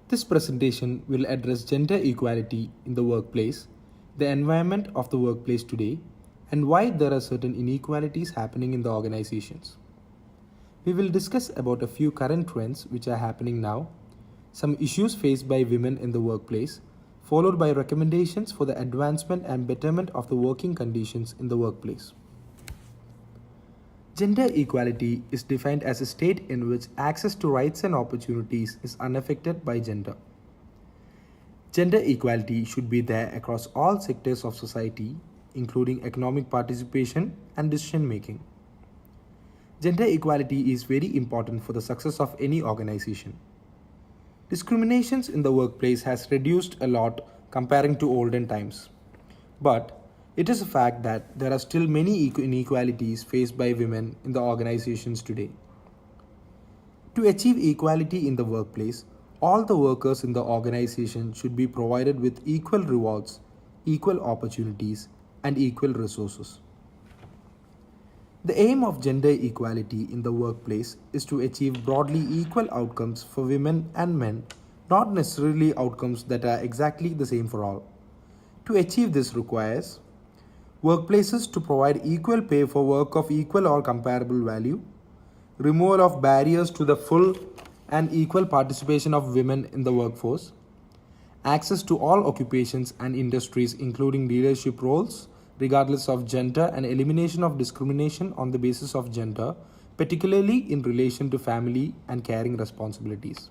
This presentation will address gender equality in the workplace, the environment of the workplace today, and why there are certain inequalities happening in the organizations. We will discuss about a few current trends which are happening now, some issues faced by women in the workplace, followed by recommendations for the advancement and betterment of the working conditions in the workplace. Gender equality is defined as a state in which access to rights and opportunities is unaffected by gender. Gender equality should be there across all sectors of society, including economic participation and decision making. Gender equality is very important for the success of any organization. Discriminations in the workplace has reduced a lot comparing to olden times. But it is a fact that there are still many inequalities faced by women in the organizations today. To achieve equality in the workplace, all the workers in the organization should be provided with equal rewards, equal opportunities, and equal resources. The aim of gender equality in the workplace is to achieve broadly equal outcomes for women and men, not necessarily outcomes that are exactly the same for all. To achieve this requires workplaces to provide equal pay for work of equal or comparable value, removal of barriers to the full and equal participation of women in the workforce, access to all occupations and industries including leadership roles regardless of gender, and elimination of discrimination on the basis of gender, particularly in relation to family and caring responsibilities.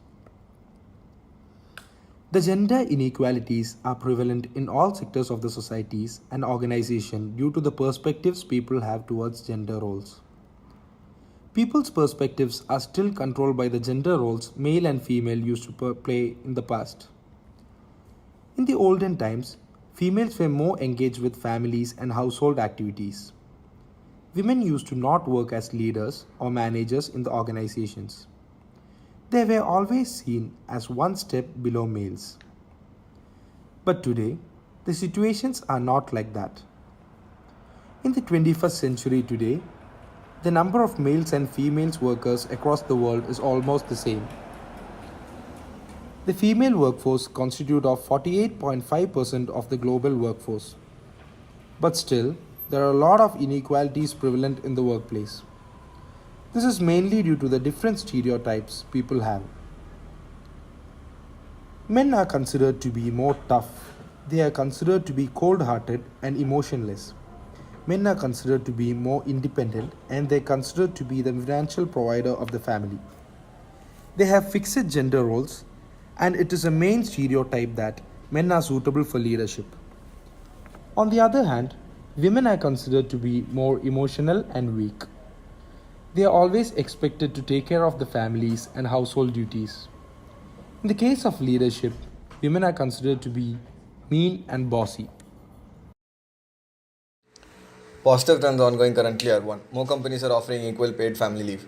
The gender inequalities are prevalent in all sectors of the societies and organization due to the perspectives people have towards gender roles. People's perspectives are still controlled by the gender roles male and female used to play in the past. In the olden times, females were more engaged with families and household activities. Women used to not work as leaders or managers in the organizations. They were always seen as one step below males. But today, the situations are not like that. In the 21st century today, the number of males and females workers across the world is almost the same. The female workforce constitutes of 48.5% of the global workforce. But still, there are a lot of inequalities prevalent in the workplace. This is mainly due to the different stereotypes people have. Men are considered to be more tough. They are considered to be cold-hearted and emotionless. Men are considered to be more independent and they are considered to be the financial provider of the family. They have fixed gender roles, and it is a main stereotype that men are suitable for leadership. On the other hand, women are considered to be more emotional and weak. They are always expected to take care of the families and household duties. In the case of leadership, women are considered to be mean and bossy. Positive trends ongoing currently are one. More companies are offering equal paid family leave.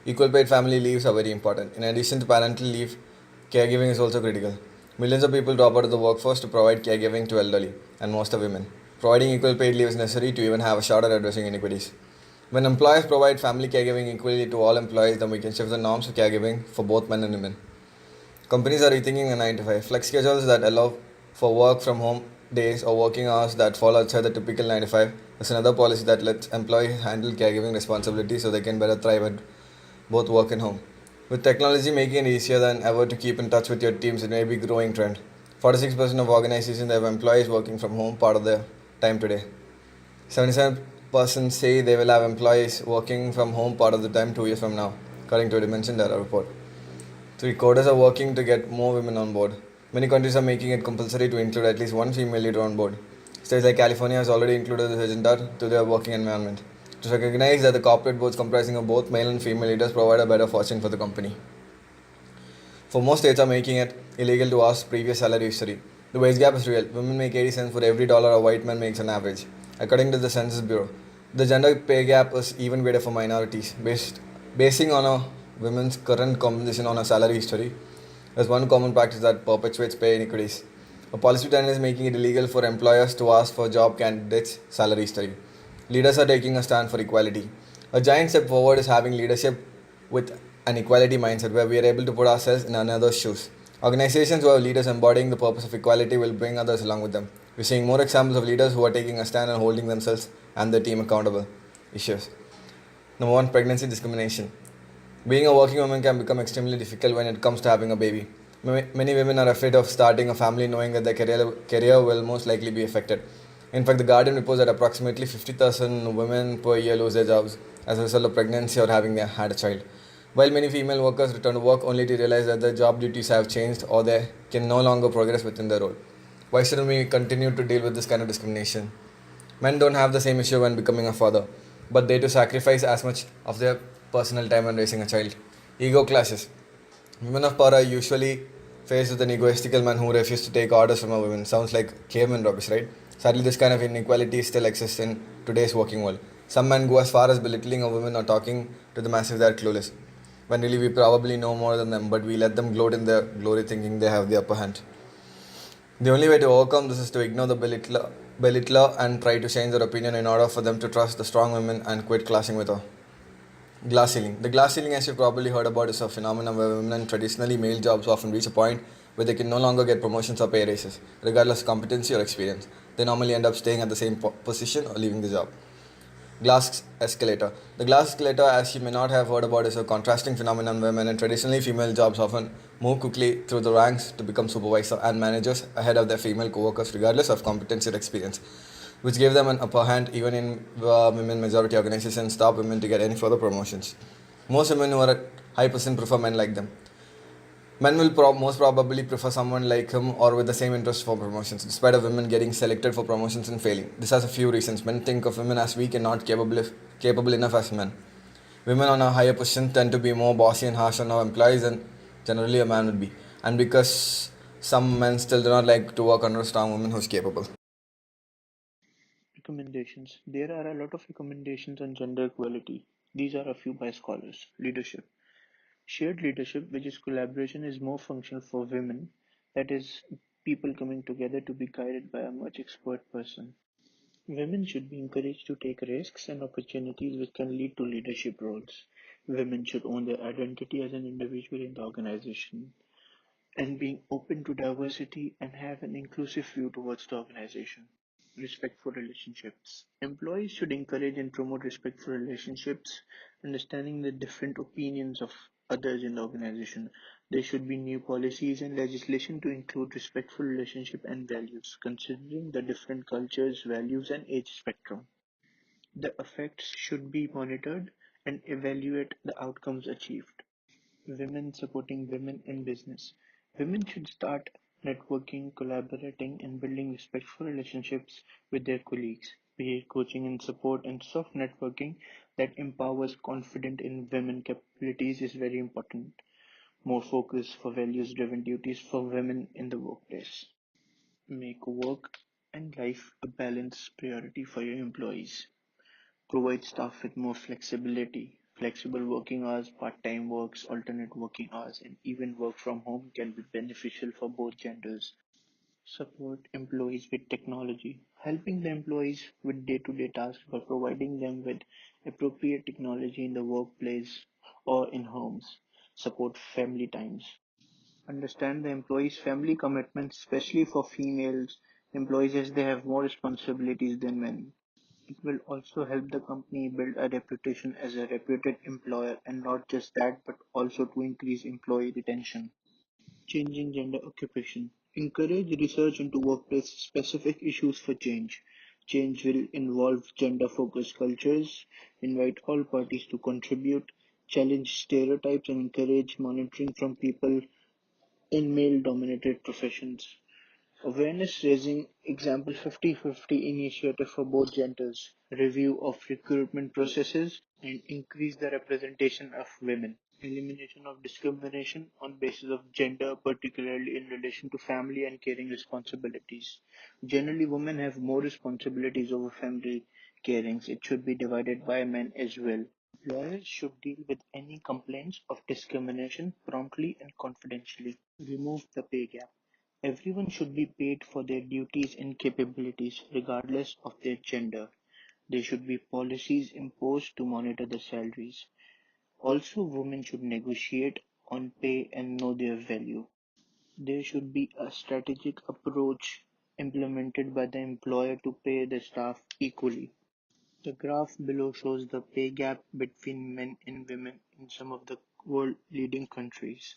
Equal paid family leaves are very important. In addition to parental leave, caregiving is also critical. Millions of people drop out of the workforce to provide caregiving to elderly, and most are women. Providing equal paid leave is necessary to even have a shot at addressing inequities. When employers provide family caregiving equally to all employees, then we can shift the norms of caregiving for both men and women. Companies are rethinking the 9 to 5. Flex schedules that allow for work from home days or working hours that fall outside the typical 9 to 5 is another policy that lets employees handle caregiving responsibilities so they can better thrive at both work and home. With technology making it easier than ever to keep in touch with your teams, it may be a growing trend. 46% of organizations have employees working from home part of their time today. 77% say they will have employees working from home part of the time 2 years from now, according to a Dimension Data report. 3 coders are working to get more women on board. Many countries are making it compulsory to include at least one female leader on board. States like California has already included this agenda to their working environment. To recognize that the corporate boards comprising of both male and female leaders provide a better fortune for the company. For most states are making it illegal to ask previous salary history. The wage gap is real. Women make 80 cents for every dollar a white man makes on average. According to the Census Bureau, the gender pay gap is even greater for minorities. Basing on a women's current compensation on a salary history is one common practice that perpetuates pay inequities. A policy trend is making it illegal for employers to ask for job candidates' salary history. Leaders are taking a stand for equality. A giant step forward is having leadership with an equality mindset where we are able to put ourselves in another's shoes. Organizations who have leaders embodying the purpose of equality will bring others along with them. We're seeing more examples of leaders who are taking a stand and holding themselves and their team accountable. Issues. Number one, pregnancy discrimination. Being a working woman can become extremely difficult when it comes to having a baby. Many women are afraid of starting a family knowing that their career will most likely be affected. In fact, The Guardian reports that approximately 50,000 women per year lose their jobs as a result of pregnancy or having had a child. While many female workers return to work only to realize that their job duties have changed or they can no longer progress within their role. Why shouldn't we continue to deal with this kind of discrimination? Men don't have the same issue when becoming a father, but they too sacrifice as much of their personal time when raising a child. Ego clashes. Women of power are usually faced with an egoistical man who refuses to take orders from a woman. Sounds like caveman rubbish, right? Sadly, this kind of inequality still exists in today's working world. Some men go as far as belittling a woman or talking to them as if they are clueless. When really we probably know more than them, but we let them gloat in their glory thinking they have the upper hand. The only way to overcome this is to ignore the belittler and try to change their opinion in order for them to trust the strong women and quit clashing with her. Glass ceiling. The glass ceiling, as you've probably heard about, is a phenomenon where women in traditionally male jobs often reach a point where they can no longer get promotions or pay raises, regardless of competency or experience. They normally end up staying at the same position or leaving the job. Glass escalator. The glass escalator, as you may not have heard about, is a contrasting phenomenon where men in traditionally female jobs often move quickly through the ranks to become supervisor and managers ahead of their female co-workers, regardless of competency or experience, which gave them an upper hand even in women majority organizations and stop women to get any further promotions. Most women who are at high percent prefer men like them. Men will most probably prefer someone like him or with the same interest for promotions, despite of women getting selected for promotions and failing. This has a few reasons. Men think of women as weak and not capable enough as men. Women on a higher position tend to be more bossy and harsh on our employees than generally a man would be. And because some men still do not like to work under a strong woman who's capable. Recommendations. There are a lot of recommendations on gender equality. These are a few by scholars. Leadership. Shared leadership, which is collaboration, is more functional for women. That is, people coming together to be guided by a much expert person. Women should be encouraged to take risks and opportunities which can lead to leadership roles. Women should own their identity as an individual in the organization and being open to diversity and have an inclusive view towards the organization. Respectful relationships. Employees should encourage and promote respectful relationships, understanding the different opinions of others in the organization. There should be new policies and legislation to include respectful relationship and values, considering the different cultures, values, and age spectrum. The effects should be monitored and evaluate the outcomes achieved. Women supporting women in business. Women should start networking, collaborating, and building respectful relationships with their colleagues. Peer coaching and support and soft networking that empowers confident in women capabilities is very important. More focus for values driven duties for women in the workplace. Make work and life a balanced priority for your employees. Provide staff with more flexibility. Flexible working hours, part-time works, alternate working hours, and even work from home can be beneficial for both genders. Support employees with technology. Helping the employees with day-to-day tasks by providing them with appropriate technology in the workplace or in homes. Support family times. Understand the employees' family commitments, especially for females employees as they have more responsibilities than men. It will also help the company build a reputation as a reputed employer, and not just that, but also to increase employee retention. Changing gender occupation. Encourage research into workplace specific issues for change. Change will involve gender focused cultures, invite all parties to contribute, challenge stereotypes, and encourage monitoring from people in male dominated professions. Awareness raising example 50-50 initiative for both genders, review of recruitment processes, and increase the representation of women. Elimination of discrimination on basis of gender, particularly in relation to family and caring responsibilities. Generally, women have more responsibilities over family carings. It should be divided by men as well. Employers should deal with any complaints of discrimination promptly and confidentially. Remove the pay gap. Everyone should be paid for their duties and capabilities, regardless of their gender. There should be policies imposed to monitor the salaries. Also, women should negotiate on pay and know their value. There should be a strategic approach implemented by the employer to pay the staff equally. The graph below shows the pay gap between men and women in some of the world leading countries.